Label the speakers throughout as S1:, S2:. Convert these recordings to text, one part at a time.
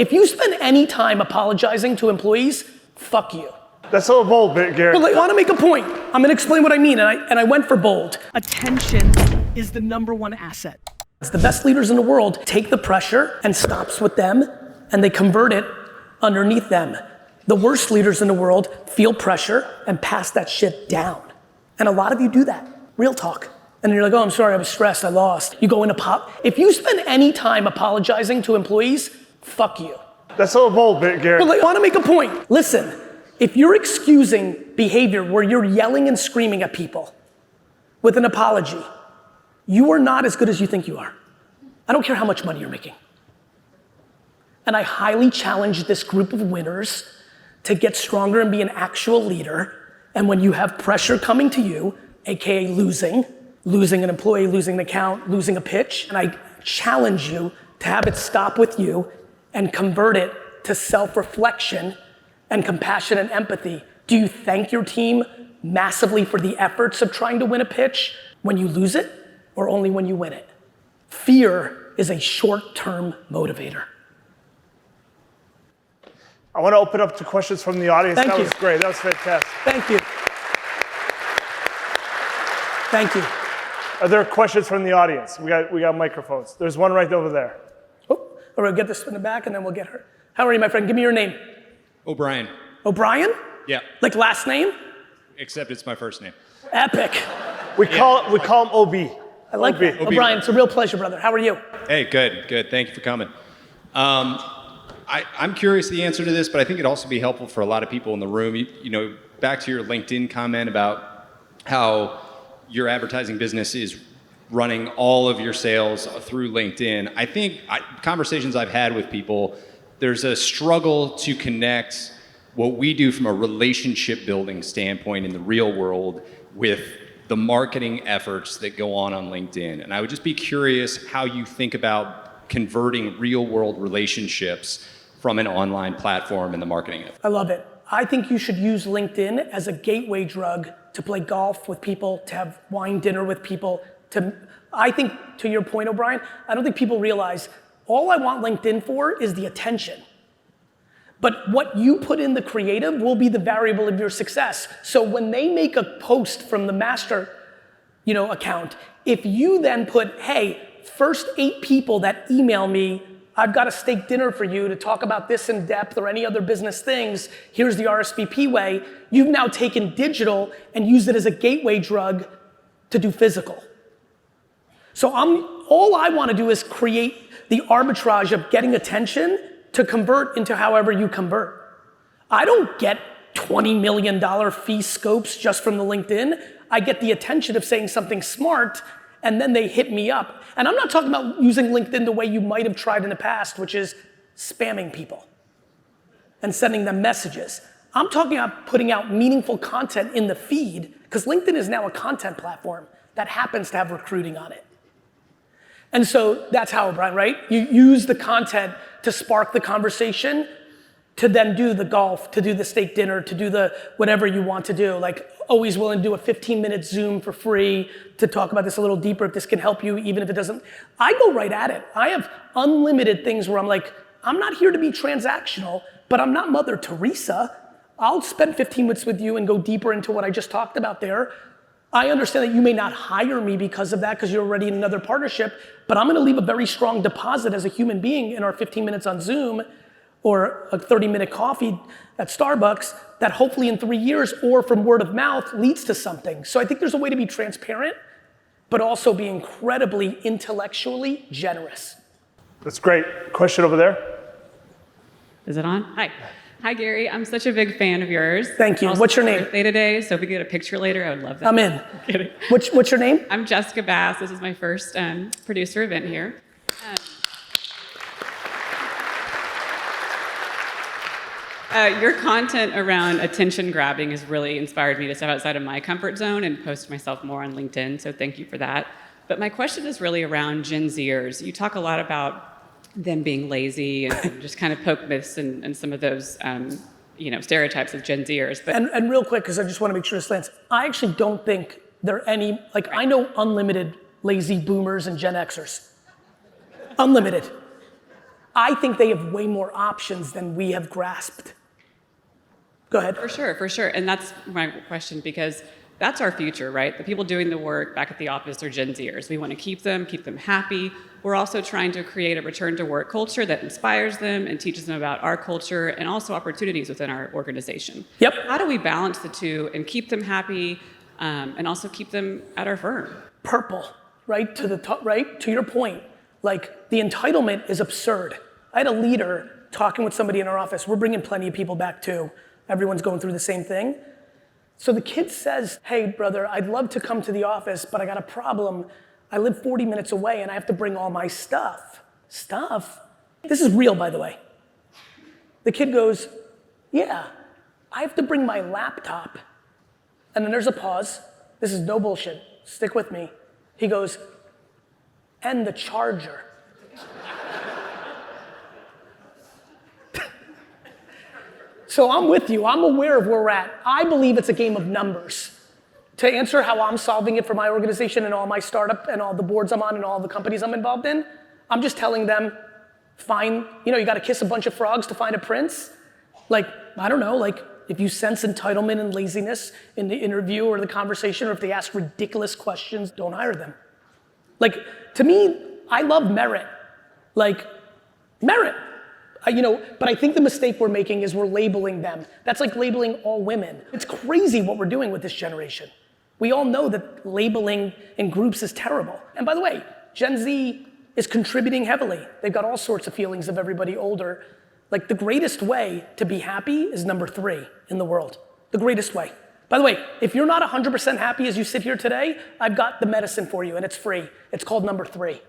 S1: if you spend any time apologizing to employees, fuck you.
S2: That's a little bold, Gary.
S1: But I want to make a point. I'm going to explain what I mean, and I went for bold. Attention is the #1 asset. It's the best leaders in the world take the pressure and stops with them, and they convert it underneath them. The worst leaders in the world feel pressure and pass that shit down. And a lot of you do that, real talk. And then you're like, oh, I'm sorry, I was stressed, I lost. You go in if you spend any time apologizing to employees, fuck you.
S2: That's a little bold, Gary.
S1: But I want to make a point. Listen, if you're excusing behavior where you're yelling and screaming at people with an apology, you are not as good as you think you are. I don't care how much money you're making. And I highly challenge this group of winners to get stronger and be an actual leader. And when you have pressure coming to you, AKA losing an employee, losing an account, losing a pitch, and I challenge you to have it stop with you and convert it to self-reflection and compassion and empathy. Do you thank your team massively for the efforts of trying to win a pitch when you lose it, or only when you win it? Fear is a short-term motivator.
S2: I want to open up to questions from the audience.
S1: Thank you.
S2: That was great. That was fantastic.
S1: Thank you. Thank you.
S2: Are there questions from the audience? We got microphones. There's one right over there.
S1: Oh, all right, get this in the back and then we'll get her. How are you, my friend? Give me your name.
S3: O'Brien.
S1: O'Brien?
S3: Yeah.
S1: Like last name?
S3: Except it's my first name.
S1: Epic.
S2: We call him OB.
S1: I like that. O'Brien, it's a real pleasure, brother. How are you?
S3: Hey, good. Thank you for coming. I'm curious the answer to this, but I think it'd also be helpful for a lot of people in the room. You know, back to your LinkedIn comment about how your advertising business is running all of your sales through LinkedIn. I think conversations I've had with people, there's a struggle to connect what we do from a relationship building standpoint in the real world with the marketing efforts that go on LinkedIn. And I would just be curious how you think about converting real world relationships from an online platform in the marketing effort.
S1: I love it. I think you should use LinkedIn as a gateway drug to play golf with people, to have wine dinner with people. I think, to your point, O'Brien, I don't think people realize all I want LinkedIn for is the attention. But what you put in the creative will be the variable of your success. So when they make a post from the master, account, if you then put, hey, first 8 people that email me, I've got a steak dinner for you to talk about this in depth or any other business things, here's the RSVP way, you've now taken digital and used it as a gateway drug to do physical. So all I want to do is create the arbitrage of getting attention to convert into however you convert. I don't get $20 million fee scopes just from the LinkedIn. I get the attention of saying something smart, and then they hit me up. And I'm not talking about using LinkedIn the way you might have tried in the past, which is spamming people and sending them messages. I'm talking about putting out meaningful content in the feed, because LinkedIn is now a content platform that happens to have recruiting on it. And so that's how, Brian, right? You use the content to spark the conversation, to then do the golf, to do the steak dinner, to do the whatever you want to do. Like, always willing to do a 15-minute Zoom for free to talk about this a little deeper if this can help you, even if it doesn't. I go right at it. I have unlimited things where I'm like, I'm not here to be transactional, but I'm not Mother Teresa. I'll spend 15 minutes with you and go deeper into what I just talked about there. I understand that you may not hire me because of that, because you're already in another partnership, but I'm gonna leave a very strong deposit as a human being in our 15 minutes on Zoom or a 30-minute coffee at Starbucks that hopefully in 3 years or from word of mouth leads to something. So I think there's a way to be transparent, but also be incredibly intellectually generous.
S2: That's great. Question over there.
S4: Is it on? Hi, Gary. I'm such a big fan of yours.
S1: Thank you. What's your name?
S4: Birthday today, so if we could get a picture later, I would love that.
S1: I'm in.
S4: Kidding.
S1: What's your name?
S4: I'm Jessica Bass. This is my first producer event here. Your content around attention grabbing has really inspired me to step outside of my comfort zone and post myself more on LinkedIn, so thank you for that. But my question is really around Gen Zers. You talk a lot about them being lazy and just kind of poke myths and some of those stereotypes of Gen Zers. But
S1: and real quick, because I just want to make sure this lands, I actually don't think there are any, I know unlimited lazy boomers and Gen Xers. Unlimited. I think they have way more options than we have grasped. Go ahead.
S4: For sure. And that's my question, because that's our future, right? The people doing the work back at the office are Gen Zers. We want to keep them happy. We're also trying to create a return to work culture that inspires them and teaches them about our culture and also opportunities within our organization.
S1: Yep.
S4: How do we balance the two and keep them happy and also keep them at our firm?
S1: Purple, right? To the top, right? To your point, like the entitlement is absurd. I had a leader talking with somebody in our office. We're bringing plenty of people back too. Everyone's going through the same thing. So the kid says, hey brother, I'd love to come to the office, but I got a problem. I live 40 minutes away and I have to bring all my stuff. Stuff? This is real, by the way. The kid goes, yeah, I have to bring my laptop. And then there's a pause. This is no bullshit. Stick with me. He goes, and the charger. So I'm with you. I'm aware of where we're at. I believe it's a game of numbers. To answer how I'm solving it for my organization and all my startup and all the boards I'm on and all the companies I'm involved in, I'm just telling them, find, you got to kiss a bunch of frogs to find a prince. Like, I don't know, like if you sense entitlement and laziness in the interview or the conversation, or if they ask ridiculous questions, don't hire them. Like, to me, I love merit. Like, merit. But I think the mistake we're making is we're labeling them. That's like labeling all women. It's crazy what we're doing with this generation. We all know that labeling in groups is terrible. And by the way, Gen Z is contributing heavily. They've got all sorts of feelings of everybody older. Like the greatest way to be happy is number 3 in the world. The greatest way. By the way, if you're not 100% happy as you sit here today, I've got the medicine for you and it's free. It's called number 3.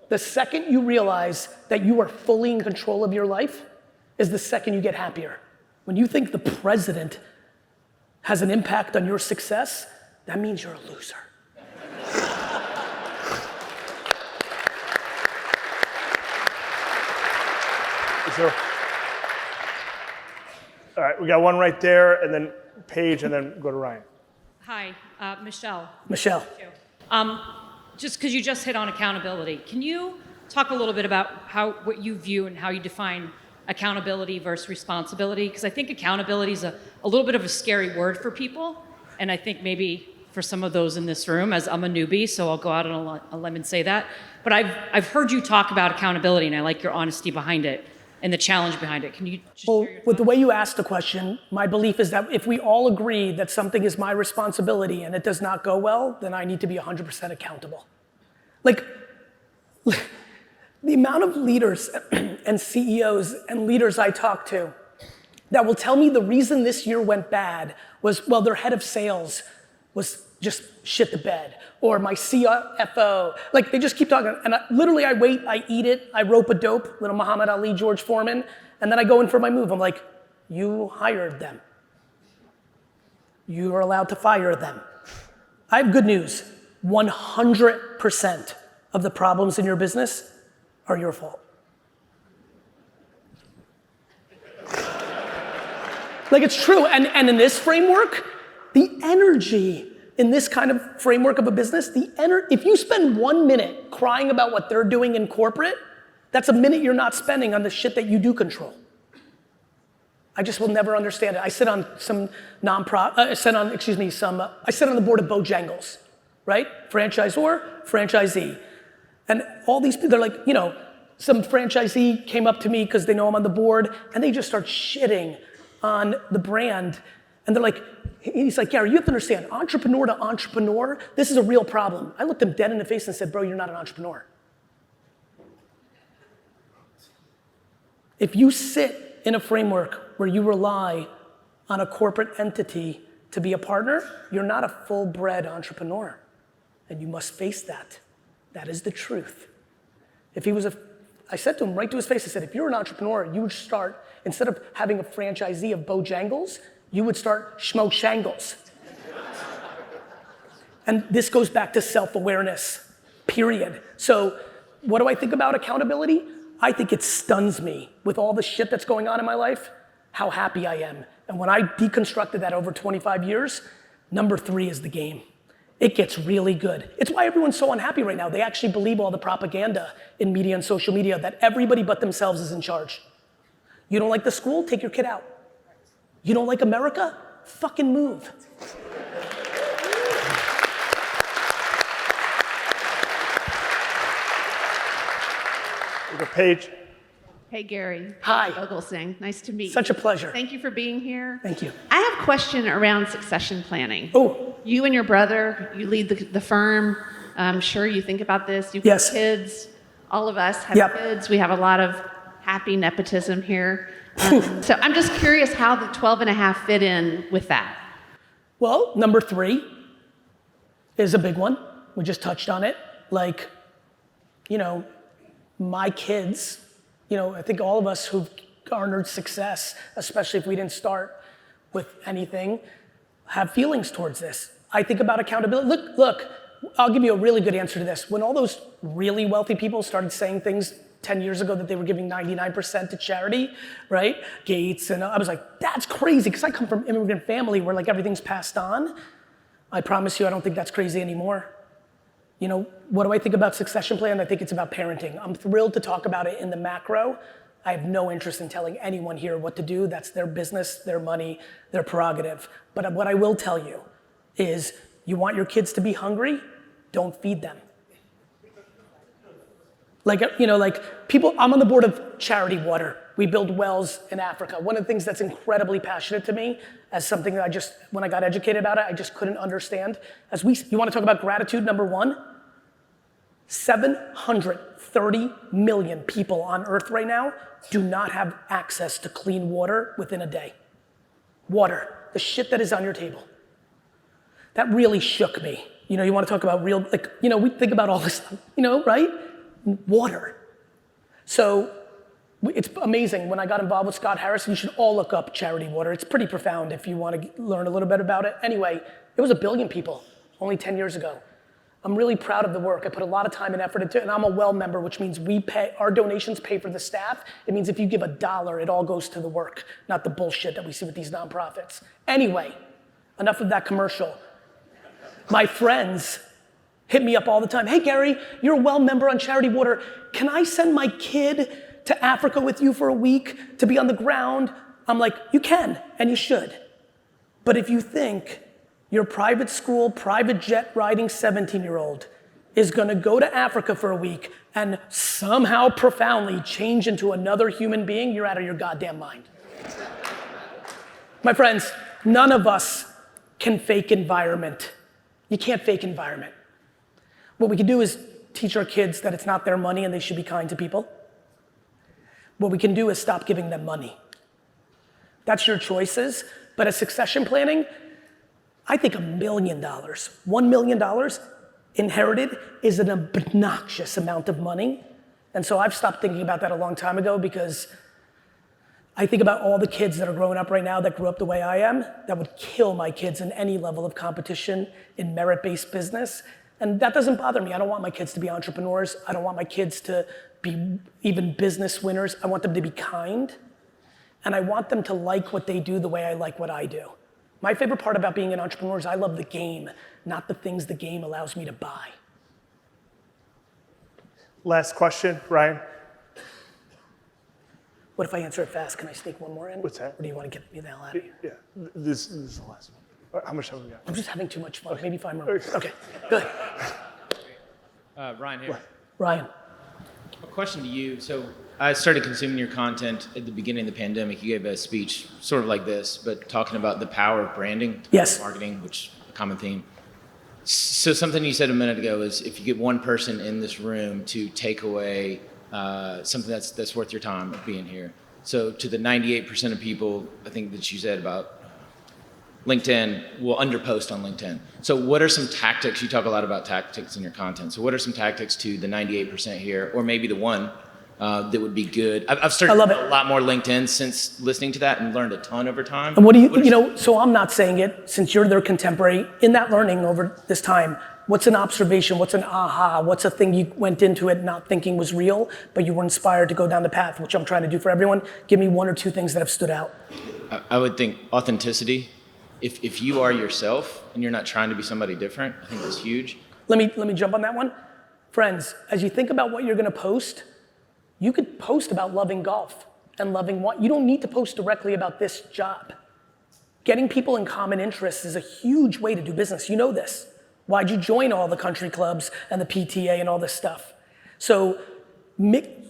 S1: The second you realize that you are fully in control of your life is the second you get happier. When you think the president has an impact on your success, that means you're a loser.
S2: All right, we got one right there, and then Paige, and then go to Ryan.
S5: Hi, Michelle.
S1: Michelle.
S5: Just because you just hit on accountability, can you talk a little bit about what you view and how you define accountability versus responsibility? Because I think accountability is a little bit of a scary word for people, and I think maybe for some of those in this room, as I'm a newbie, so I'll go out on a limb and say that. But I've heard you talk about accountability, and I like your honesty behind it and the challenge behind it. Can you just share your thoughts?
S1: With the way you asked the question, my belief is that if we all agree that something is my responsibility and it does not go well, then I need to be 100% accountable. Like, the amount of leaders and CEOs and leaders I talk to that will tell me the reason this year went bad was, well, their head of sales was just shit the bed, or my CFO, like they just keep talking. And literally I wait, I eat it, I rope a dope, little Muhammad Ali, George Foreman, and then I go in for my move. I'm like, you hired them. You are allowed to fire them. I have good news. 100% of the problems in your business are your fault. Like it's true, and in this framework, the energy in this kind of framework of a business, if you spend 1 minute crying about what they're doing in corporate, that's a minute you're not spending on the shit that you do control. I just will never understand it. I sit on some I sit on the board of Bojangles, right? Franchisor, franchisee. And all these people, they're like, some franchisee came up to me because they know I'm on the board, and they just start shitting on the brand. And they're like, he's like, Gary, you have to understand, entrepreneur to entrepreneur, this is a real problem. I looked him dead in the face and said, bro, you're not an entrepreneur. If you sit in a framework where you rely on a corporate entity to be a partner, you're not a full-bred entrepreneur. And you must face that. That is the truth. I said to him right to his face, I said, if you're an entrepreneur, you would start, instead of having a franchisee of Bojangles, you would start Schmo Shangles. And this goes back to self-awareness, period. So what do I think about accountability? I think it stuns me with all the shit that's going on in my life, how happy I am. And when I deconstructed that over 25 years, number 3 is the game. It gets really good. It's why everyone's so unhappy right now. They actually believe all the propaganda in media and social media that everybody but themselves is in charge. You don't like the school? Take your kid out. You don't like America? Fucking move.
S2: Paige.
S6: Hey, Gary.
S1: Hi.
S6: Oglesing. Nice to meet you.
S1: Such a pleasure.
S6: Thank you for being here.
S1: Thank you.
S6: I have a question around succession planning.
S1: Oh.
S6: You and your brother, you lead the firm. I'm sure you think about this. You've
S1: Yes.
S6: got kids. All of us have
S1: Yep.
S6: kids. We have a lot of happy nepotism here. So I'm just curious how the 12 and a half fit in with that.
S1: Well, number 3 is a big one. We just touched on it. Like, you know, my kids, you know, I think all of us who've garnered success, especially if we didn't start with anything, have feelings towards this. I think about accountability. Look, I'll give you a really good answer to this. When all those really wealthy people started saying things 10 years ago that they were giving 99% to charity, right? Gates, and I was like, that's crazy, because I come from an immigrant family where like everything's passed on. I promise you, I don't think that's crazy anymore. You know, what do I think about succession plan? I think it's about parenting. I'm thrilled to talk about it in the macro. I have no interest in telling anyone here what to do. That's their business, their money, their prerogative. But what I will tell you is, you want your kids to be hungry? Don't feed them. Like, you know, like people, I'm on the board of Charity Water. We build wells in Africa. One of the things that's incredibly passionate to me, as something that I just, when I got educated about it, I just couldn't understand. You want to talk about gratitude, number 1? 730 million people on earth right now do not have access to clean water within a day. Water, the shit that is on your table. That really shook me. You know, you want to talk about real, like, you know, we think about all this stuff, you know, right? Water. So it's amazing. When I got involved with Scott Harrison, you should all look up Charity Water. It's pretty profound if you want to learn a little bit about it. Anyway, it was 1 billion people only 10 years ago. I'm really proud of the work. I put a lot of time and effort into it, and I'm a well member, which means our donations pay for the staff. It means if you give $1, it all goes to the work, not the bullshit that we see with these nonprofits. Anyway, enough of that commercial. My friends hit me up all the time. Hey, Gary, you're a well member on Charity Water. Can I send my kid to Africa with you for a week to be on the ground? I'm like, you can, and you should. But if you think your private school, private jet riding 17-year-old is gonna go to Africa for a week and somehow profoundly change into another human being, you're out of your goddamn mind. My friends, none of us can fake environment. You can't fake environment. What we can do is teach our kids that it's not their money and they should be kind to people. What we can do is stop giving them money. That's your choices, but as succession planning, I think $1 million, $1 million inherited is an obnoxious amount of money. And so I've stopped thinking about that a long time ago, because I think about all the kids that are growing up right now that grew up the way I am, that would kill my kids in any level of competition in merit-based business. And that doesn't bother me. I don't want my kids to be entrepreneurs. I don't want my kids to be even business winners. I want them to be kind. And I want them to like what they do the way I like what I do. My favorite part about being an entrepreneur is I love the game, not the things the game allows me to buy.
S2: Last question, Ryan.
S1: What if I answer it fast? Can I sneak one more in?
S2: What's that?
S1: Or do you want to get me the hell out of here?
S2: Yeah, this is the last one. How much have we got?
S1: I'm just having too much fun. Maybe 5 more. Okay, good.
S7: Ryan here.
S1: Ryan.
S7: A question to you. So I started consuming your content at the beginning of the pandemic. You gave a speech sort of like this, but talking about the power of branding,
S1: Yes.
S7: marketing, which is a common theme. So something you said a minute ago is, if you get one person in this room to take away something that's worth your time of being here. So to the 98% of people, I think that you said about LinkedIn will underpost on LinkedIn. So what are some tactics? You talk a lot about tactics in your content. So what are some tactics to the 98% here, or maybe the one that would be good? I've started a lot more LinkedIn since listening to that and learned a ton over time.
S1: And what do you know, so I'm not saying it, since you're their contemporary, in that learning over this time, what's an observation, what's an aha, what's a thing you went into it not thinking was real, but you were inspired to go down the path, which I'm trying to do for everyone? Give me 1 or 2 things that have stood out.
S7: I would think authenticity. if you are yourself and you're not trying to be somebody different, I think that's huge.
S1: Let me jump on that one. Friends, as you think about what you're gonna post, you could post about loving golf and loving what, you don't need to post directly about this job. Getting people in common interests is a huge way to do business. You know this. Why'd you join all the country clubs and the PTA and all this stuff? So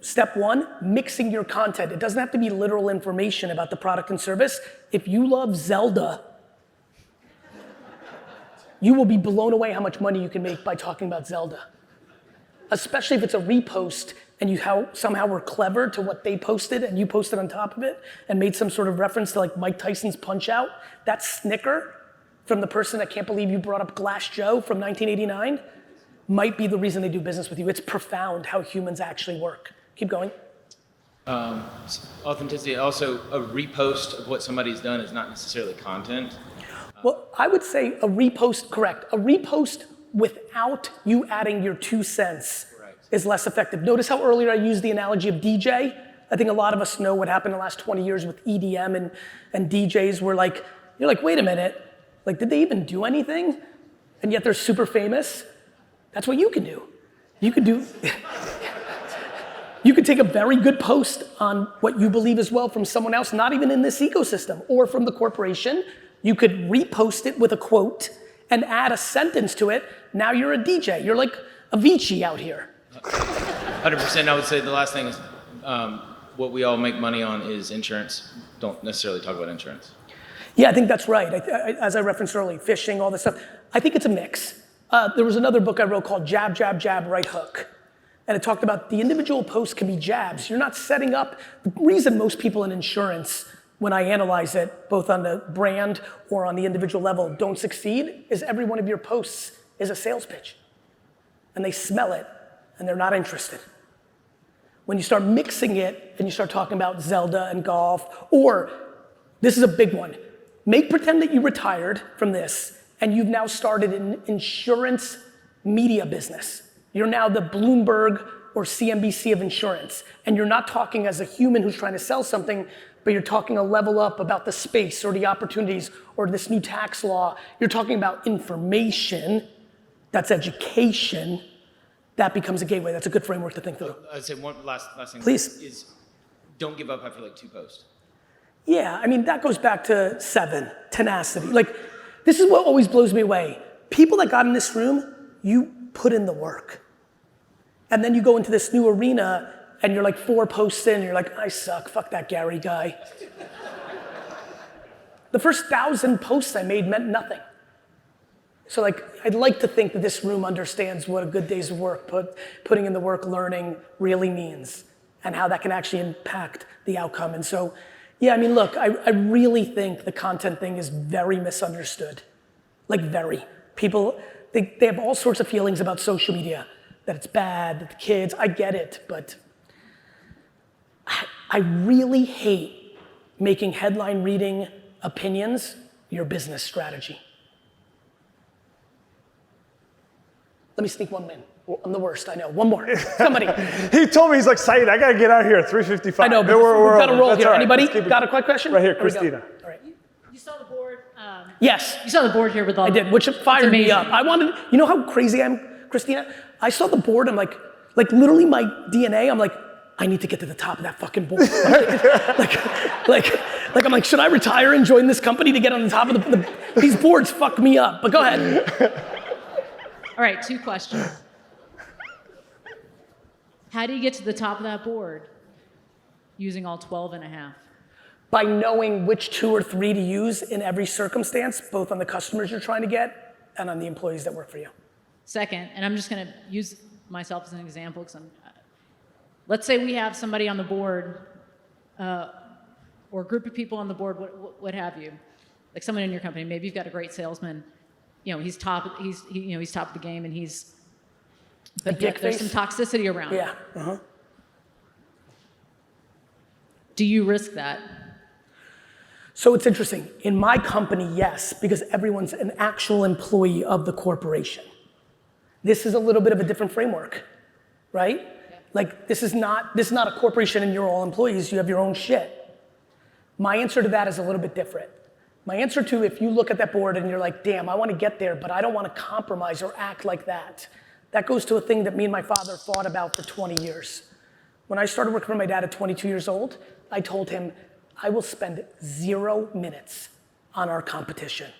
S1: step one, mixing your content. It doesn't have to be literal information about the product and service. If you love Zelda, you will be blown away how much money you can make by talking about Zelda. Especially if it's a repost and you somehow were clever to what they posted and you posted on top of it and made some sort of reference to like Mike Tyson's Punch Out. That snicker from the person that can't believe you brought up Glass Joe from 1989 might be the reason they do business with you. It's profound how humans actually work. Keep going.
S7: Authenticity, also a repost of what somebody's done is not necessarily content.
S1: Well, I would say a repost, correct. A repost without you adding your 2 cents is less effective. Notice how earlier I used the analogy of DJ? I think a lot of us know what happened in the last 20 years with EDM and DJs where like, you're like, wait a minute, like did they even do anything? And yet they're super famous. That's what you can do. You could do, you could take a very good post on what you believe is well from someone else, not even in this ecosystem or from the corporation. You could repost it with a quote and add a sentence to it. Now you're a DJ. You're like Avicii out here.
S7: 100%. I would say the last thing is what we all make money on is insurance. Don't necessarily talk about insurance.
S1: Yeah, I think that's right. As I referenced earlier, fishing, all this stuff. I think it's a mix. There was another book I wrote called Jab, Jab, Jab, Right Hook. And it talked about the individual posts can be jabs. You're not setting up, the reason most people in insurance, when I analyze it, both on the brand or on the individual level, don't succeed, is every one of your posts is a sales pitch. And they smell it, and they're not interested. When you start mixing it, and you start talking about Zelda and golf, or, this is a big one, make pretend that you retired from this, and you've now started an insurance media business. You're now the Bloomberg or CNBC of insurance, and you're not talking as a human who's trying to sell something, but you're talking a level up about the space or the opportunities or this new tax law. You're talking about information, that's education, that becomes a gateway. That's a good framework to think through.
S7: I'd say one last thing.
S1: Please.
S7: Is don't give up after like 2 posts.
S1: Yeah, I mean, that goes back to 7, tenacity. Like, this is what always blows me away. People that got in this room, you put in the work. And then you go into this new arena and you're like 4 posts in and you're like, I suck, fuck that Gary guy. The first 1,000 posts I made meant nothing. So like, I'd like to think that this room understands what a good day's work, putting in the work, learning really means, and how that can actually impact the outcome. And so, yeah, I mean, look, I really think the content thing is very misunderstood. Like very. People, they have all sorts of feelings about social media, that it's bad, that the kids, I get it, but I really hate making headline reading opinions your business strategy. Let me sneak one in. I'm the worst, I know. One more, somebody.
S2: He told me, he's like, Saeed, I gotta get out of here at 3:55.
S1: I know, but we've got to roll here. Anybody got a quick question?
S2: Right here, Christina.
S1: All right.
S5: You saw the board.
S1: Yes.
S5: You saw the board here with all.
S1: I did, which fired me up. I wanted, you know how crazy I am, Christina? I saw the board, I'm like literally my DNA, I'm like, I need to get to the top of that fucking board. like I'm like, should I retire and join this company to get on the top of these boards fuck me up, but go ahead.
S5: All right, 2 questions. How do you get to the top of that board using all 12 and a half?
S1: By knowing which 2 or 3 to use in every circumstance, both on the customers you're trying to get and on the employees that work for you.
S5: Second, and I'm just going to use myself as an example, because let's say we have somebody on the board, or a group of people on the board, what have you, like someone in your company. Maybe you've got a great salesman. You know, he's top of the game, and but there's some toxicity around.
S1: Yeah.
S5: Do you risk that?
S1: So it's interesting. In my company, yes, because everyone's an actual employee of the corporation. This is a little bit of a different framework, right? Yeah. Like this is not a corporation and you're all employees. You have your own shit. My answer to that is a little bit different. My answer to if you look at that board and you're like, damn, I want to get there, but I don't want to compromise or act like that. That goes to a thing that me and my father fought about for 20 years. When I started working for my dad at 22 years old, I told him, I will spend 0 minutes on our competition.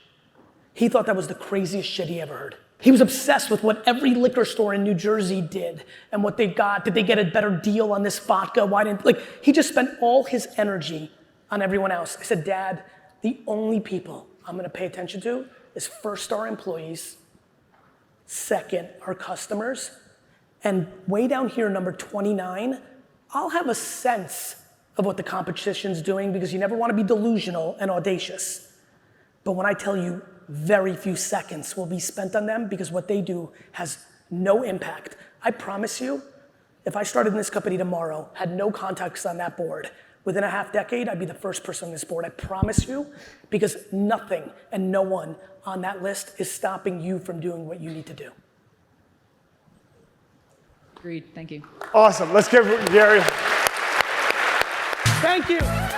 S1: He thought that was the craziest shit he ever heard. He was obsessed with what every liquor store in New Jersey did and what they got. Did they get a better deal on this vodka? Why didn't, he just spent all his energy on everyone else. I said, Dad, the only people I'm gonna pay attention to is first our employees, second our customers, and way down here, number 29, I'll have a sense of what the competition's doing because you never wanna be delusional and audacious. But when I tell you very few seconds will be spent on them because what they do has no impact. I promise you, if I started in this company tomorrow, had no contacts on that board, within a half decade, I'd be the first person on this board. I promise you, because nothing and no one on that list is stopping you from doing what you need to do.
S5: Agreed. Thank you.
S2: Awesome. Let's give Gary.
S1: Thank you.